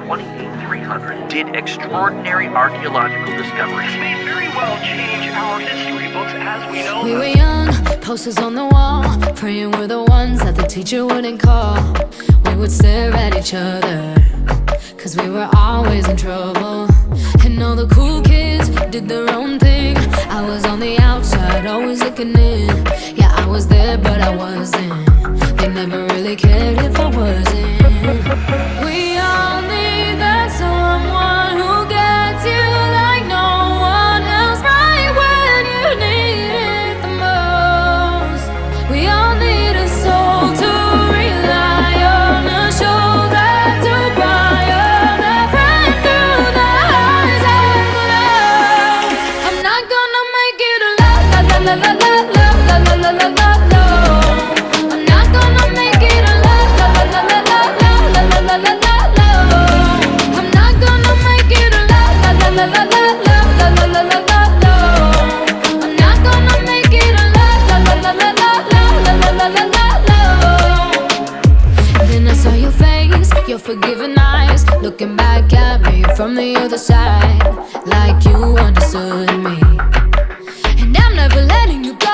2300 did extraordinary archaeological discoveries. This may very well change our history books as we know We them. were young, posters on the wall, praying we're the ones that the teacher wouldn't call. We would stare at each other, cause we were always in trouble. And all the cool kids did their own thing. I was on the outside, always looking in. Yeah, I was there, but I wasn't. They never really cared if I wasn't. We all need that someone who gets you like no one else, right when you need it the most. We all need a soul to rely on, a shoulder to cry on, a friend through the highs and the lows. I'm not gonna make it a la la la la la la la la la la la la. I'm not gonna make it a la la la la la la la la la la la. I'm not gonna make it a la la la la la la la la la la la. I'm not gonna make it a la la la la la la la la la la la. Then I saw your face, your forgiving eyes, looking back at me from the other side, like you understood me. And I'm never letting you go.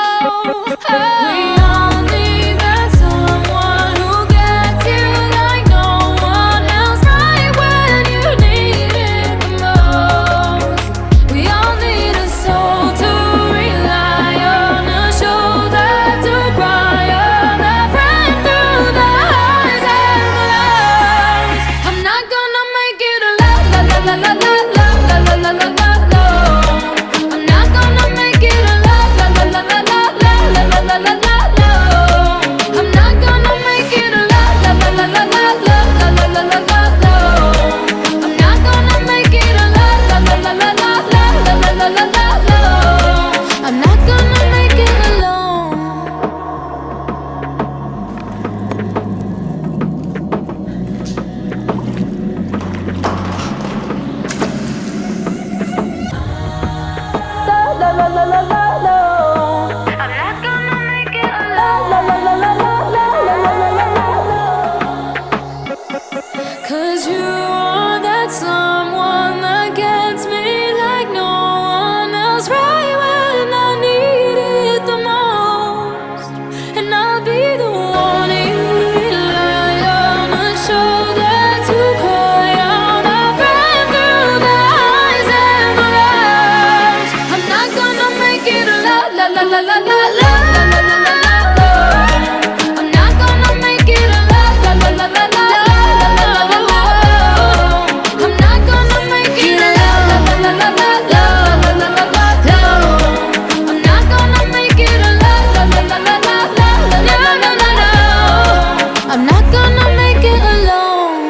We all need that someone who gets you like no one else, right when you need it the most. We all need a soul to rely on, a shoulder to cry on, a friend through the highs and the lows. I'm not gonna make it a la la la la la la la la la la la la. I'm not gonna make it a la la la la la la la la la la la la. I'm not gonna make it a la la la la la la la la la la la la. I'm not gonna make it a la la la la la la la la la la la. I'm not gonna make it alone. La la la la la la. I'm not gonna make it alone. La la la la la la la la la la. 'Cause you are that someone that gets me like no one else, right when I need it the most. And I'll be the one you rely on, a shoulder to cry on, a friend through the highs and the lows. I'm not gonna make it a la la la la la la la la la la la la. I'm not gonna make it a la la la la la la la la la la. I'm not gonna make it a la la la la la la la la la la. I'm not gonna make it a la la la la la la la la la la. I'm not gonna make it alone.